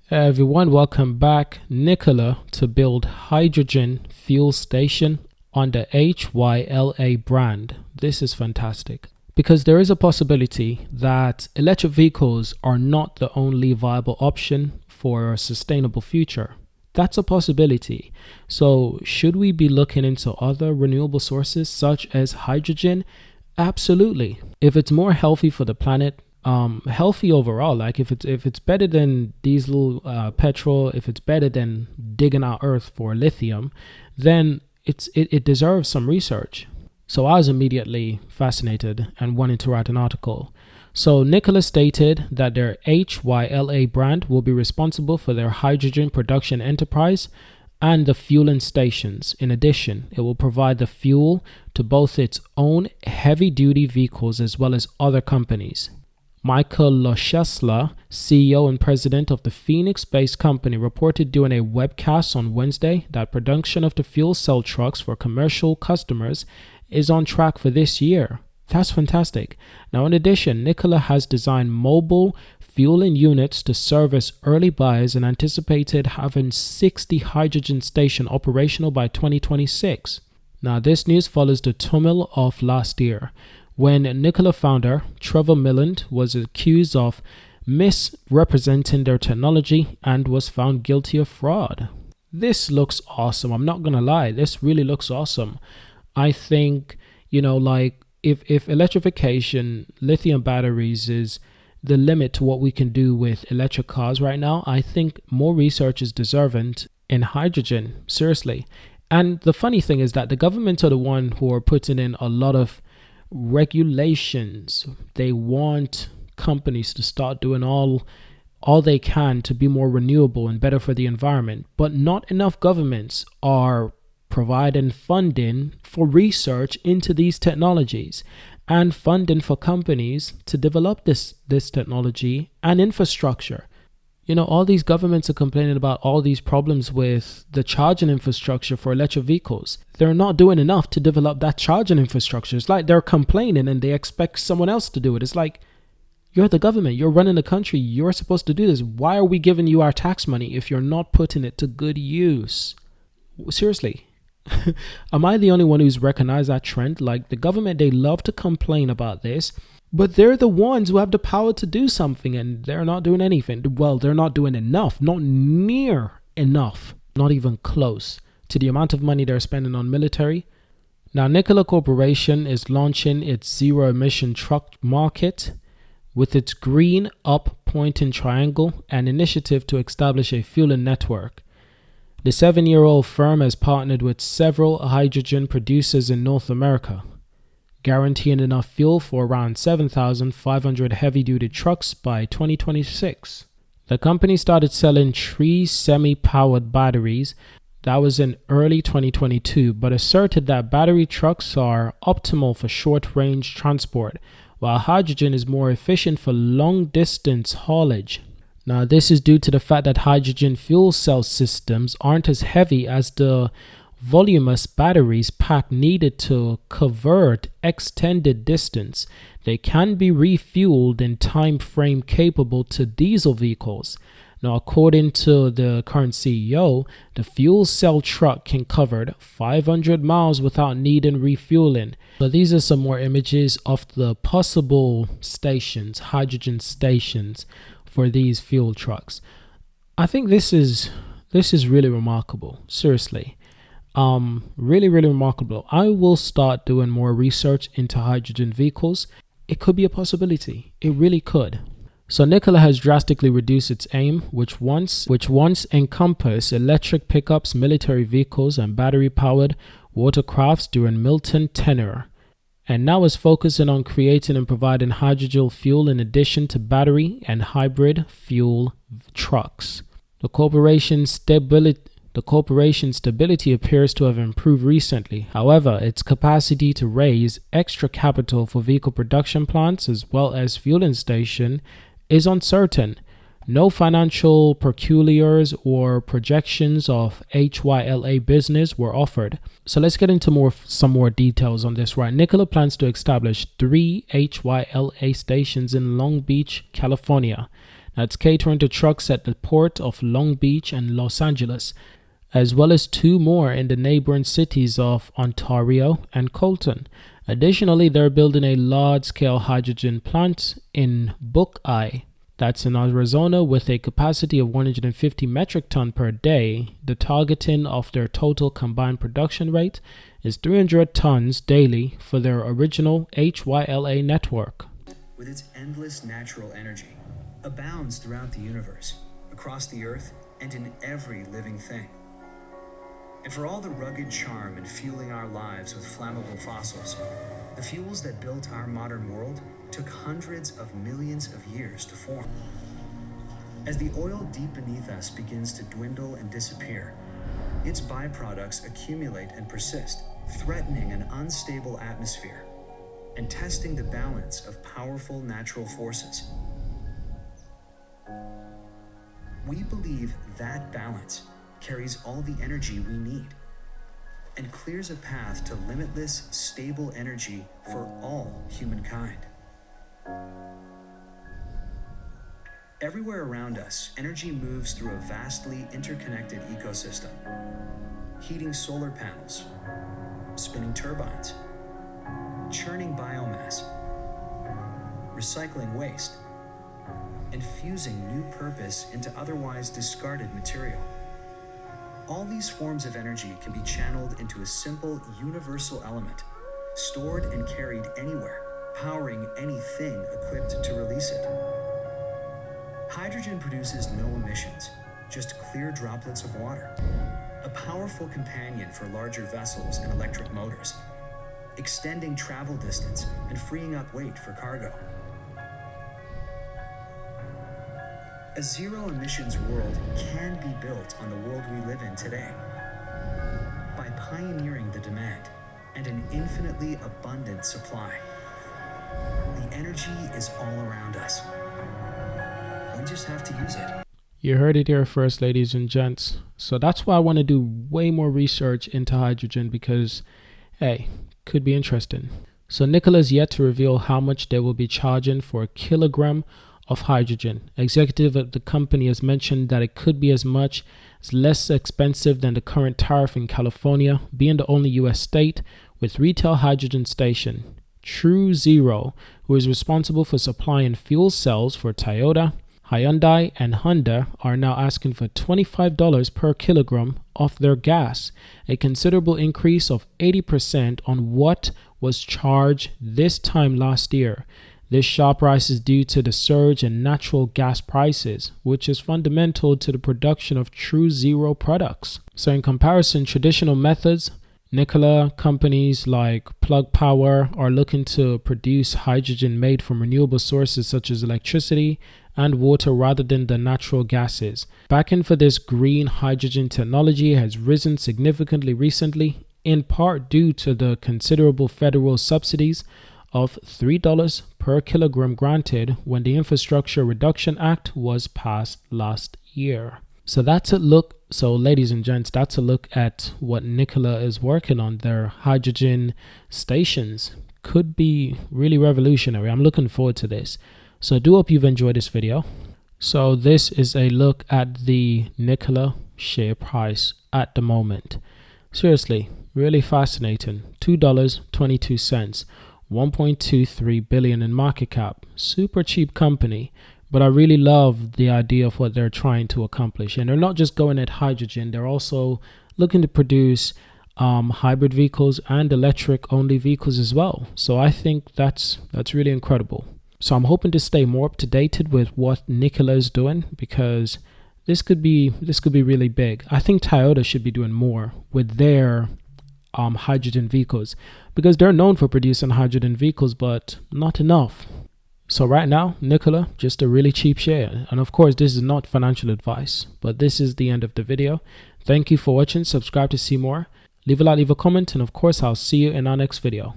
Hey everyone, welcome back. Nikola to build hydrogen fuel station on the HYLA brand. This is fantastic because there is a possibility that electric vehicles are not the only viable option for a sustainable future. That's a possibility. So, should we be looking into other renewable sources such as hydrogen? Absolutely. If it's more healthy for the planet, healthy overall, like if it's better than diesel, petrol, if it's better than digging out earth for lithium, then it deserves some research. So I was immediately fascinated and wanted to write an article. So Nikola stated that their HYLA brand will be responsible for their hydrogen production enterprise and the fueling stations. In addition, it will provide the fuel to both its own heavy-duty vehicles as well as other companies. Nikola, CEO and president of the Phoenix-based company, reported during a webcast on Wednesday that production of the fuel cell trucks for commercial customers is on track for this year. That's fantastic. Now, in addition, Nikola has designed mobile fueling units to service early buyers and anticipated having 60 hydrogen stations operational by 2026. Now, this news follows the turmoil of last year, when Nikola founder Trevor Milland was accused of misrepresenting their technology and was found guilty of fraud. This looks awesome. I'm not going to lie. This really looks awesome. I think, if electrification, lithium batteries is the limit to what we can do with electric cars right now, I think more research is deserving in hydrogen. Seriously. And the funny thing is that the government are the one who are putting in a lot of regulations. They want companies to start doing all they can to be more renewable and better for the environment, but not enough governments are providing funding for research into these technologies and funding for companies to develop this technology and infrastructure. All these governments are complaining about all these problems with the charging infrastructure for electric vehicles. They're not doing enough to develop that charging infrastructure. It's like they're complaining and they expect someone else to do it. It's like, you're the government, you're running the country, you're supposed to do this. Why are we giving you our tax money if you're not putting it to good use? Seriously. Am I the only one who's recognized that trend? Like, the government, they love to complain about this, but they're the ones who have the power to do something, and they're not doing anything. Well, they're not doing enough, not near enough, not even close to the amount of money they're spending on military. Now, Nikola Corporation is launching its zero-emission truck market with its green up pointing triangle, an initiative to establish a fueling network. The 7-year-old firm has partnered with several hydrogen producers in North America, guaranteeing enough fuel for around 7,500 heavy-duty trucks by 2026. The company started selling 3 semi-powered batteries. That was in early 2022, but asserted that battery trucks are optimal for short-range transport, while hydrogen is more efficient for long-distance haulage. Now, this is due to the fact that hydrogen fuel cell systems aren't as heavy as the voluminous batteries pack needed to cover extended distance. They can be refueled in time frame capable to diesel vehicles. Now, according to the current CEO, the fuel cell truck can cover 500 miles without needing refueling. So these are some more images of the possible stations, hydrogen stations for these fuel trucks. I think this is really remarkable. Seriously. Really remarkable. I will start doing more research into hydrogen vehicles. It could be a possibility. It really could. So Nikola has drastically reduced its aim, which once encompassed electric pickups, military vehicles, and battery-powered watercrafts during Milton tenure, and now is focusing on creating and providing hydrogen fuel in addition to battery and hybrid fuel trucks. The corporation's stability appears to have improved recently. However, its capacity to raise extra capital for vehicle production plants as well as fueling station is uncertain. No financial peculiars or projections of HYLA business were offered. So let's get into some more details on this, right? Nikola plans to establish 3 HYLA stations in Long Beach, California. that's catering to trucks at the port of Long Beach and Los Angeles, as well as 2 more in the neighboring cities of Ontario and Colton. Additionally, they're building a large-scale hydrogen plant in Buckeye, that's in Arizona, with a capacity of 150 metric ton per day. The targeting of their total combined production rate is 300 tons daily for their original HYLA network. With its endless natural energy, abounds throughout the universe, across the earth, and in every living thing. And for all the rugged charm in fueling our lives with flammable fossils, the fuels that built our modern world took hundreds of millions of years to form. As the oil deep beneath us begins to dwindle and disappear, its byproducts accumulate and persist, threatening an unstable atmosphere and testing the balance of powerful natural forces. We believe that balance carries all the energy we need and clears a path to limitless, stable energy for all humankind. Everywhere around us, energy moves through a vastly interconnected ecosystem. Heating solar panels, spinning turbines, churning biomass, recycling waste, and fusing new purpose into otherwise discarded material. All these forms of energy can be channeled into a simple universal element, stored and carried anywhere, powering anything equipped to release it. Hydrogen produces no emissions, just clear droplets of water, a powerful companion for larger vessels and electric motors, extending travel distance and freeing up weight for cargo. A zero-emissions world can be built on the world we live in today by pioneering the demand and an infinitely abundant supply. The energy is all around us. We just have to use it. You heard it here first, ladies and gents. So that's why I want to do way more research into hydrogen because, hey, could be interesting. So Nikola is yet to reveal how much they will be charging for a kilogram of hydrogen. Executive at the company has mentioned that it could be as much as less expensive than the current tariff in California, being the only US state with retail hydrogen station. True Zero, who is responsible for supplying fuel cells for Toyota, Hyundai, and Honda, are now asking for $25 per kilogram of their gas, a considerable increase of 80% on what was charged this time last year. This sharp rise is due to the surge in natural gas prices, which is fundamental to the production of True Zero products. So in comparison, traditional methods, Nikola companies like Plug Power are looking to produce hydrogen made from renewable sources such as electricity and water rather than the natural gases. Backing for this green hydrogen technology has risen significantly recently, in part due to the considerable federal subsidies of $3 per kilogram granted when the Infrastructure Reduction Act was passed last year. So that's a look. So ladies and gents, that's a look at what Nikola is working on. Their hydrogen stations could be really revolutionary. I'm looking forward to this. So I do hope you've enjoyed this video. So this is a look at the Nikola share price at the moment. Seriously, really fascinating. $2.22. 1.23 billion in market cap. Super cheap company, but I really love the idea of what they're trying to accomplish. And they're not just going at hydrogen, they're also looking to produce hybrid vehicles and electric only vehicles as well. So I think that's really incredible. So I'm hoping to stay more up to date with what Nikola is doing, because this could be really big. I think Toyota should be doing more with their hydrogen vehicles, because they're known for producing hydrogen vehicles, but not enough. So right now, Nikola, just a really cheap share. And of course, this is not financial advice, but this is the end of the video. Thank you for watching. Subscribe to see more. Leave a like, leave a comment, and of course, I'll see you in our next video.